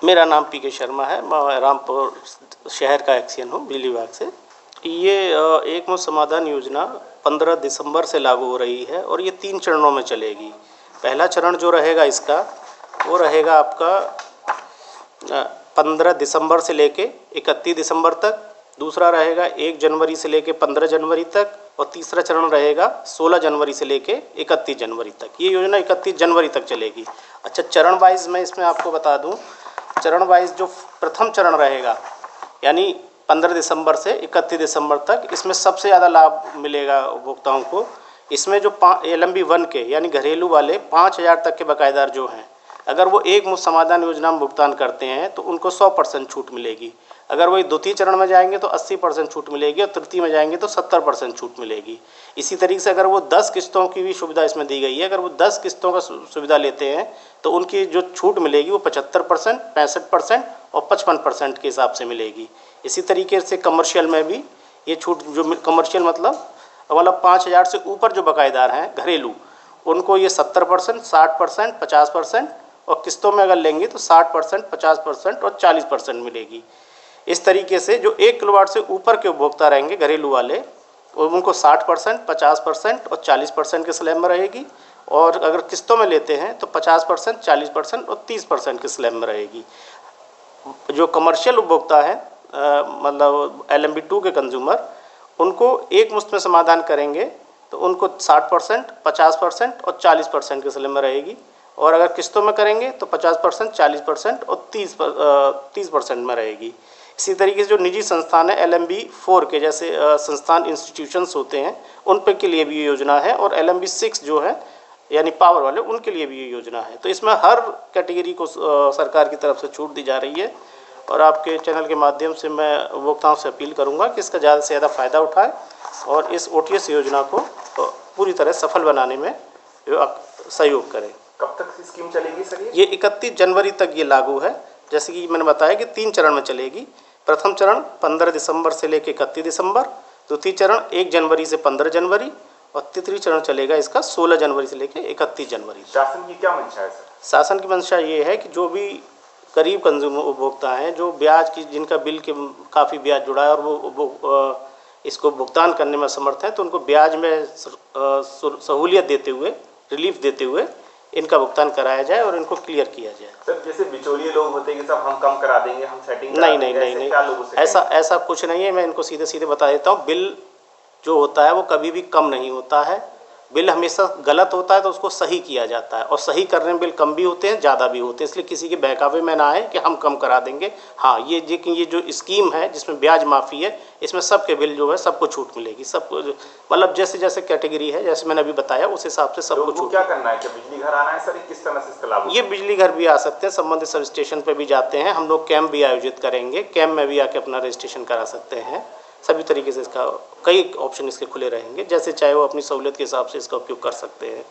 मेरा नाम पीके शर्मा है। मैं रामपुर शहर का एक्सियन हूँ बिजली विभाग से। ये एक मुश्त समाधान योजना 15 दिसंबर से लागू हो रही है और ये 3 चरणों में चलेगी। पहला चरण जो रहेगा इसका वो रहेगा आपका 15 दिसंबर से लेके 31 दिसंबर तक। दूसरा रहेगा 1 जनवरी से लेके 15 जनवरी तक और तीसरा चरण रहेगा 16 जनवरी से लेके 31 जनवरी तक। ये योजना 31 जनवरी तक चलेगी। अच्छा, चरण वाइज मैं इसमें आपको बता दूं, चरण वाइज जो प्रथम चरण रहेगा यानी 15 दिसंबर से 31 दिसंबर तक, इसमें सबसे ज़्यादा लाभ मिलेगा उपभोक्ताओं को। इसमें जो LMB 1 के यानी घरेलू वाले 5,000 तक के बकायेदार जो हैं, अगर वो एक मुश्त समाधान योजना में भुगतान करते हैं तो उनको 100% छूट मिलेगी। अगर वही द्वितीय चरण में जाएंगे तो 80% छूट मिलेगी और तृतीय में जाएंगे तो 70% छूट मिलेगी। इसी तरीके से अगर वो 10 किस्तों की भी सुविधा इसमें दी गई है, अगर वो 10 किस्तों का सुविधा लेते हैं तो उनकी जो छूट मिलेगी वो 75%, 65% और 55% के हिसाब से मिलेगी। इसी तरीके से कमर्शियल में भी ये छूट, जो कमर्शियल मतलब 5,000 से ऊपर जो बकायेदार हैं घरेलू, उनको ये 70%, 60%, 50% और किस्तों में अगर लेंगे तो 60%, 50% और 40% मिलेगी। इस तरीके से जो 1 किलोवाट से ऊपर के उपभोक्ता रहेंगे घरेलू वाले, उनको 60%, 50% और 40% की स्लैब में रहेगी और अगर किस्तों में लेते हैं तो 50%, 40% और 30% की स्लैब में रहेगी। जो कमर्शियल उपभोक्ता हैं मतलब LMB 2 के कंज्यूमर, उनको एक मुश्त में समाधान करेंगे तो उनको 60%, 50% और 40% की स्लैब में रहेगी और अगर किस्तों में करेंगे तो 50%, 40% और 30% में रहेगी। इसी तरीके से जो निजी संस्थान है LMB 4 के जैसे संस्थान इंस्टीट्यूशंस होते हैं, उन पे के लिए भी ये योजना है और LMB 6 जो है यानी पावर वाले, उनके लिए भी ये योजना है। तो इसमें हर कैटेगरी को सरकार की तरफ से छूट दी जा रही है और आपके चैनल के माध्यम से मैं उपभोक्ताओं से अपील करूंगा कि इसका ज़्यादा से ज़्यादा फ़ायदा उठाएं और इस OTS योजना को पूरी तरह सफल बनाने में सहयोग करें। कब तक स्कीम चलेगी सर? ये 31 जनवरी तक ये लागू है। जैसे कि मैंने बताया कि 3 चरण में चलेगी। प्रथम चरण 15 दिसंबर से लेकर 31 दिसंबर, द्वितीय चरण 1 जनवरी से 15 जनवरी और तृतीय चरण चलेगा इसका 16 जनवरी से लेकर 31 जनवरी। शासन की क्या मंशा है सर? शासन की मंशा ये है कि जो भी गरीब कंज्यूमर उपभोक्ता हैं, जो ब्याज की, जिनका बिल के काफ़ी ब्याज जुड़ा है और वो इसको भुगतान करने में असमर्थ है, तो उनको ब्याज में सहूलियत देते हुए, रिलीफ देते हुए इनका भुगतान कराया जाए और इनको क्लियर किया जाए। सर, जैसे बिचौलिए लोग होते हैं कि सब हम कम करा देंगे, हम सेटिंग नहीं, क्या लोगों से ऐसा कुछ नहीं है। मैं इनको सीधे सीधे बता देता हूँ, बिल जो होता है वो कभी भी कम नहीं होता है। बिल हमेशा गलत होता है तो उसको सही किया जाता है और सही करने में बिल कम भी होते हैं, ज़्यादा भी होते हैं। इसलिए किसी के बहकावे में ना आए कि हम कम करा देंगे। हाँ, ये जो स्कीम है जिसमें ब्याज माफ़ी है, इसमें सबके बिल जो है सबको छूट मिलेगी। सबको मतलब जैसे जैसे कैटेगरी है, जैसे मैंने अभी बताया, उस हिसाब से सबको छूट। क्या करना है? क्या बिजली घर आना है सर? किस तरह से इसका लाभ? ये बिजली घर भी आ सकते हैं, संबंधित सब स्टेशन पर भी जाते हैं। हम लोग कैंप भी आयोजित करेंगे, कैंप में भी आके अपना रजिस्ट्रेशन करा सकते हैं। सभी तरीके से इसका कई ऑप्शन इसके खुले रहेंगे, जैसे चाहे वो अपनी सहूलियत के हिसाब से इसका उपयोग कर सकते हैं।